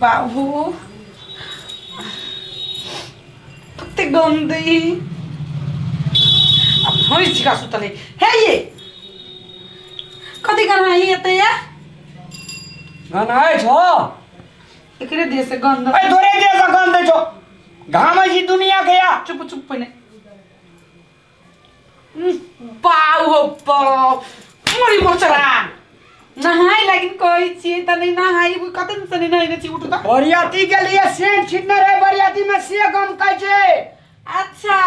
बाबू कते गंदी अब भैंस का सुतले है ये कति गाना है ये या गाना है छो एकरे देश से गंध ए तोरे देश से गंध छो घाम जी दुनिया के या चुप चुप पने बाऊ बाऊ मोरी मोचरा नहाई लेकिन कोई चीज त नहीं नहाई कतन से नहीं नहाई उठ त बरियाती के लिए सेंट छिटना रे बरियाती में से गम कह छे अच्छा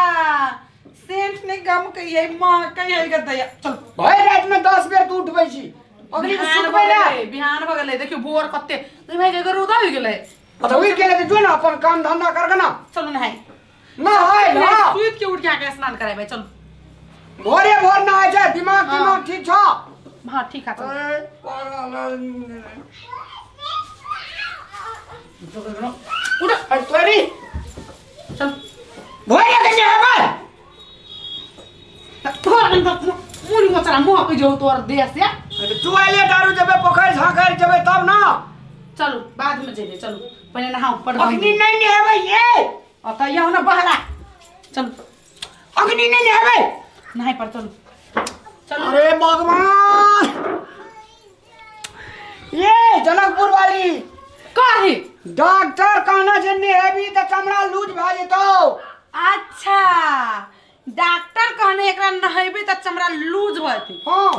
सेंट ने गम कहिए मां कहिए गदया चल भाई रात में 10 बेर तू उठबै छी अगली के सुतबै ना बिहान भ गेलै देखियो बोर कते तुई भाई के उदा हो गेलै तो वही के जो ना अपन काम धंधा कर के ना चलो नहाई नहाई ना सुइत के उठ के आके स्नान कराई भाई चलो भोरे भोर नहाय छै दिमाग ठीक छ हां ठीक है चल उठ तोरी चल भोरे के नहाबै मुरी मोचरा मुह के जो तोर देश या टॉयलेट आरु जबे पोखर झाखर जबे तब ना चलो बाद में जेबे चलो पहले नहाओ पड़ अग्नि नहीं नहाबै ये अत यौ ना बहरा चलो अग्नि नहीं नहाबै नहाई पर चलो चलो अरे भगवान ये जनकपुर वाली काहे डॉक्टर कहना जे नहाबी त चमड़ा लूज भ जेतौ अच्छा डॉक्टर कहने एकरा नहाइबे त चमड़ा लूज होती हां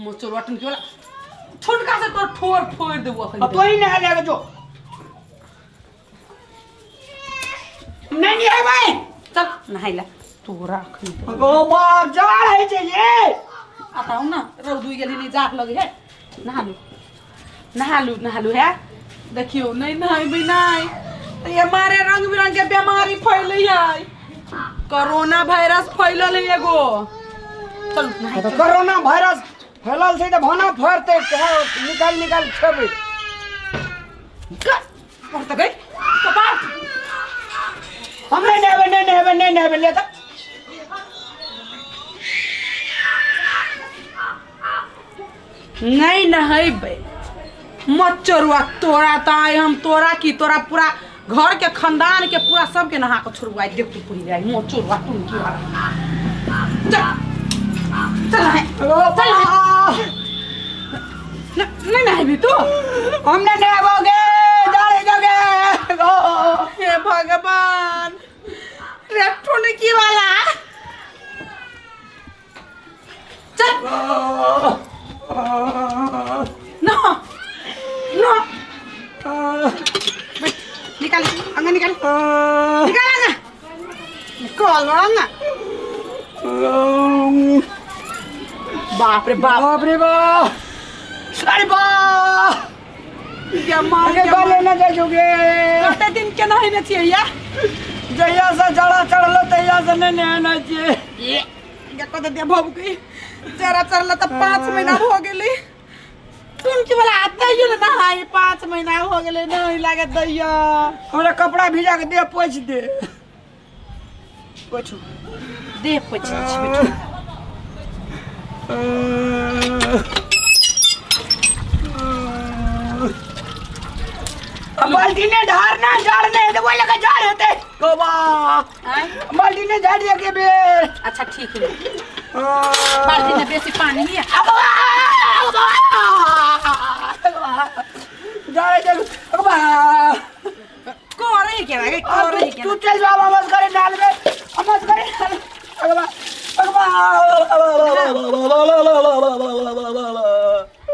मोचर वाटन के वाला छोटका से तो ठोर फोड़ देबो अब तो ही नहा लेगा जो नहीं नहाबै चल नहाइला तोरा अखनी गो बाप जा है जे ये आताऊ ना रौदुई गेली नहीं जाक लगे है नहा लू है देखियो नहीं नहाइबे नहीं तो ये मारे रंग बिरंग के बीमारी फैलै है कोरोना वायरस फैलल है एगो चल नहाई तो कोरोना वायरस फैलल छै त भाना फरते निकाल छबे पड़त गई कपाट हम नहीं नहाबै ले त नहीं नहाइबे मच्छरुआ तोरा ताई हम तोरा की तोरा पूरा घर के खानदान के पूरा सबके नहा के छोड़वाई देख तू पूरी जाई मच्छरुआ तुम की वाला चल नहीं नहाइबी तू हम नहीं नहाबोगे जाओगे हे भगवान इलेक्ट्रॉनिक की वाला चल नो निकाल अंगा निकाल ना बाप रे बाप अरे बाप क्या मार के बाले न जाओगे कते दिन के नहीं न छिए या जहिया से जड़ा चढ़लो तहिया से नहीं नहाना चाहिए ये कते दे भब गई जरा चढ़ल त 5 महीना हो गेली तुम की वाला आता ही ना नहाई 5 महीना हो गेले नहीं लागे दैया हमरा कपड़ा भिजा के दे पोछ दे पोछू दे पोछ बाल्टी ने ढारना झाड़ने तो बोले का झाड़ होते गोबा बाल्टी ने झाड़ दिया के बे अच्छा ठीक है बाल्टी में बेसी पानी है झाड़ दे गोबा कोरे के लागे कोरे के तू चल जा आवाज करे डाल में आवाज करे गोबा गोबा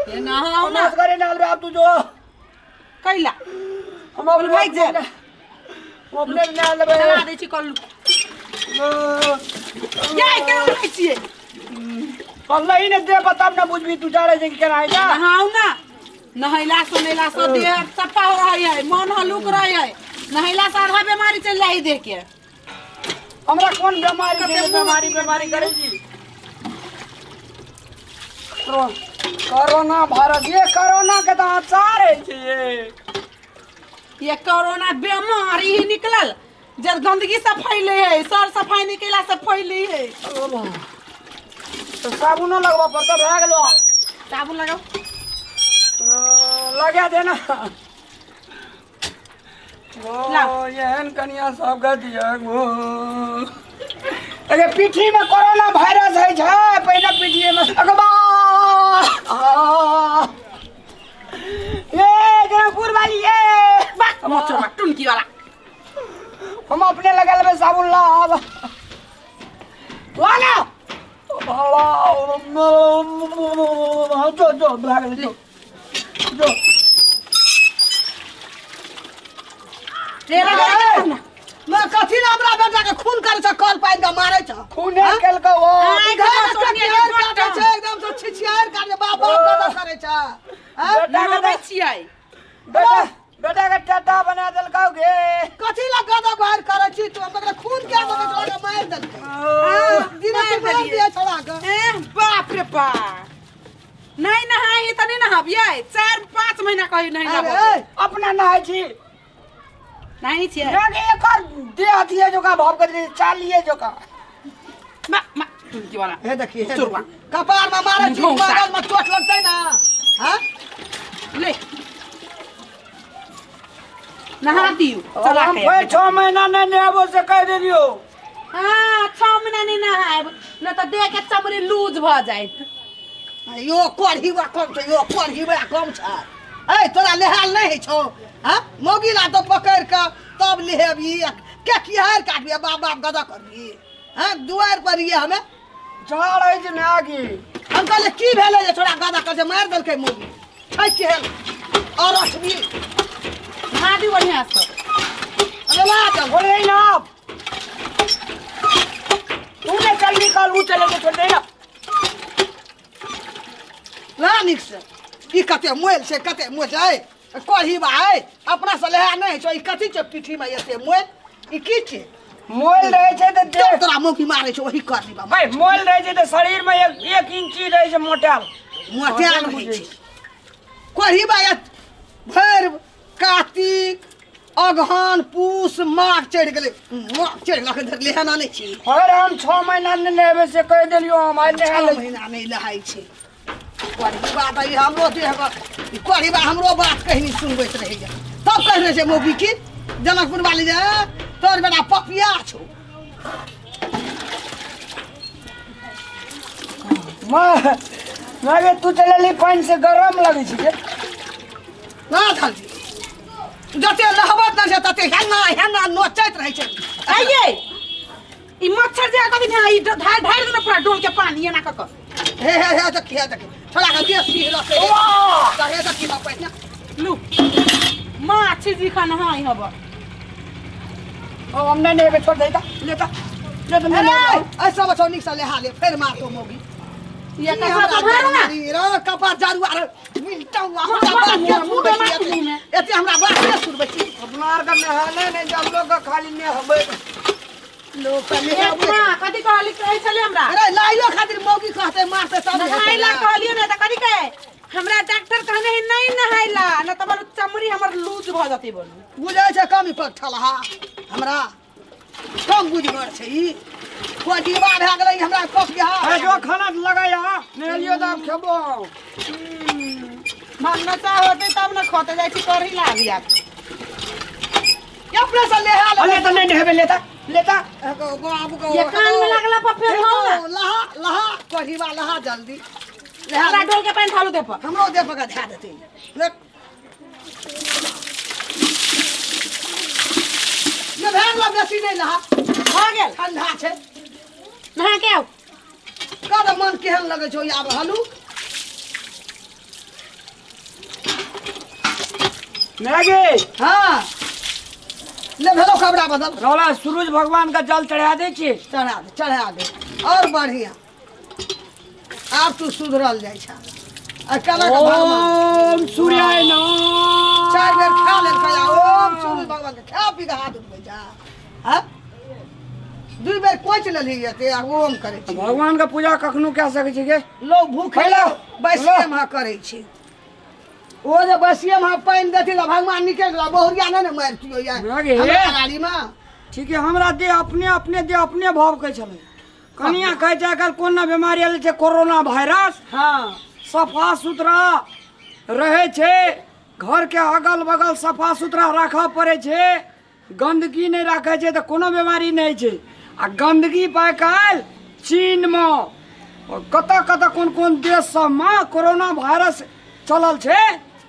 ये ना हो ना आवाज करे डाल में अब तू जो कैला हम अपने भाई जा अपने डाल में चला दे छी कल्लू ये क्या होई छिए अल्लाह ही ने दे बताब ना बुझबी तू जाड़े जे केना है जा नहाऊ ना नहैला सुनेला से देह सफा हो रही है मन हलुक रही है नहैला से आधा बीमारी चल जाई देख के हमरा कौन बीमारी करे जी कोरोना भारत ये कोरोना के तो आचार है ये कोरोना बीमारी ही निकलल जब गंदगी से फैले है सर सफाई निकला से फैले है तो साबुनो लगवा पड़ता भए गेलो साबुन लगाओ लगा देना ओ एहन कनिया सब ग दिया गो अरे पीठी में कोरोना वायरस है छै पहले पीठी में अगबा ये जनकपुर वाली ये मच्छर टुनकी वाला हम अपने लगा लेबे साबुन लाब वाला जो भाग ले जो मैं कथी ना हमरा बेटा के खून करे छ कल पाइन के मारे छ खून निकल के वो एकदम तो छिछियार काटे बाप बाप करे छ बेटा के छियै बेटा के टाटा बना देल गे कथी ला गदा घर करे छी तू हमरा खून के लगा मार देल दिन के मार दिया छड़ा के बाप रे बाप नहीं नहाई त नहीं नहाबिए 4-5 महीना कहि नहीं नहाबे अपना नहाई छी नहीं छियै लगे एकर देह दिए जो का भाव कर चालिए जो का मा टुनकी वाला हे देखिए चुरवा कपार में मारे छी बगल में चोट लगतै ना हां ले नहा दियो चला के भाई 6 महीना नहीं नहाबो से कह देलियो हां 6 महीना नहीं नहाब न त देह के चमड़ी लूज भ जाइत यो कोढ़ीवा कम छ यो कोढ़ीवा कम छ ए तोरा लेहाल नहीं छौ हां मोगिला तो पकड़ के तब लेहेबी के किहार काटबी बाप बाप गदा करबी हां दुआर पर ये हमें झाड़ है जे नागी हम कहले की भेले जे छोड़ा गदा कर जे मार देलकै मोगी छै केहन और असबी माटी बढ़िया से अरे ला चल बोले ना तूने चल निकाल उ चले के छोड़ दे ना ला निक से ई कते मोल से कते मोल है कोही भाई अपना से लेहा नहीं छो ई कथि छ पीठी में एते मोल ई की छै मोल रहे छै त देख तोरा मुखी मारे छो वही कर दी भाई मोल रहे छै त शरीर में 1 इंची रहे छै मोटाल होई छै कोही भाई भर कार्तिक अगहन पूस माघ चढ़ गेले माघ चढ़ लख धर लेहा ना नहीं छी और हम 6 महीना नहीं लेबे से कह देलियो हम आज लेहा महीना नहीं लहाई छै कोढ़ी बात है हमरो देह कोढ़ी बा हमरो बात कहीं नहीं सुनबैत रही जा तब कह रहे छै मोगी की जनकपुर वाली जे तोर बेटा पपिया छौ मागे तू चलेली पानी से गरम लगे छै ना खाली जते लहबत ना छै तते हेना नोचैत रहे छै आइए ई मच्छर जे कभी ना ई ढार देना पूरा डोल के पानी एना क हे तक छोड़ा के देश की रखे वाह कहे तक की बाप ना लू माछी जी खाना हाई हब ओ हमने ने छोड़ देता लेता ले तो मैंने ऐसा बचो निक से ले हाले फिर मार तो मोगी ये कपा तो मारो ना रे कपा जारू आर मिलता हुआ एते हमरा बात के सुनबे छी अपना आर का नहाले नहीं जब लोग का खाली ने हबे लोग पहले कथी कहली कहै छले हमरा अरे लाइलो खातिर मोगी कहते मारते तब नहाइला कहलियो ना त कथी कहे हमरा डॉक्टर कहने है नहीं नहाइला न त हमर चमड़ी हमर लूज भ जते बोलू बुझै छै कम पर ठलहा हमरा कम बुझ गड़ छै ई कोडीबा भ गेलै हमरा कप के हा जो खाना लगाया नेलियो त खेबो मनसा होते तब न खते जाय छी करही लाग जात ये अपने से ले हाल ले त नहीं नेबे लेता ये कान में लगला पर फिर हो लहा लहा कोडीबा लहा जल्दी हमरा डोल के पानी ढालू दे पर हमरो दे पर धा देते ले ये भेंगला बेसी नहीं लहा हो गेल ठंडा छै नहा के आउ कद मन केहन लगे छौ आब हलू मैगी हां ले भेलो कपड़ा बदल रोला सूरज भगवान का जल चढ़ा दे छी चढ़ा दे और बढ़िया आप तू सुधरल जाय छ अकेला का भगवान सूर्याय नमः 4 बेर खा ले खाया ओम सूरज भगवान के खा पी के हाथ उठबै जा हां 2 बेर कोच लेली एते ओम करे छी भगवान का पूजा कखनो क सकै छी के लोग भूखे बैसिए में करे छी ओ जे बैसिए में पानी देती ल भगवान निकल गेला बहुरिया न मार कियो या हमरा गाड़ी में ठीक है हमरा दे अपने भाव कह छले कनिया कह छै कल कोन बीमारी आले छै कोरोना वायरस हां सफा सुथरा रहे छै घर के अगल बगल सफा सुथरा रखा पड़े छै गंदगी नहीं रखे छे तो कोनो बीमारी नहीं छे। आ गंदगी पाए काल चीन में और कत कोन देश सब में कोरोना वायरस चलल छे,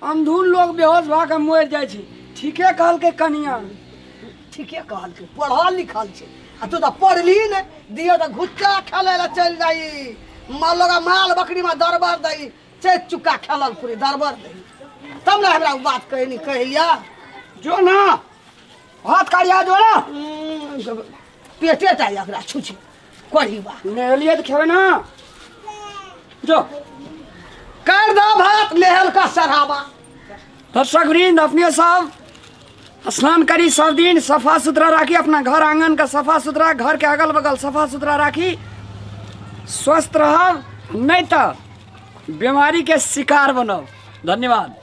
अंधुन लोग बेहोश भा के मर जाए छे। ठीके कहल के कनिया, ठीके कहल के, पढ़ल लिखल छे। आ तू तो पढ़ली ने, दियो तो घुच्चा खेले ला चल जाई, माल बकरी में दरबार दई, चेत चुका खेलल पूरी दरबार दई। तब ना हमरा बात कहनी कहिया जो ना हाथ काढ़िया जो ना पेटे चाहिए एकरा छुछी कोढ़ी बा नहलिए तो खेवे ना जो कर दो भात लेहल का सराबा। दर्शक वृंद अपने सब स्नान करी, सब दिन सफा सुथरा राखी, अपना घर आंगन का सफा सुथरा, घर के अगल बगल सफा सुथरा राखी, स्वस्थ रह, नहीं तो बीमारी के शिकार बनो। धन्यवाद।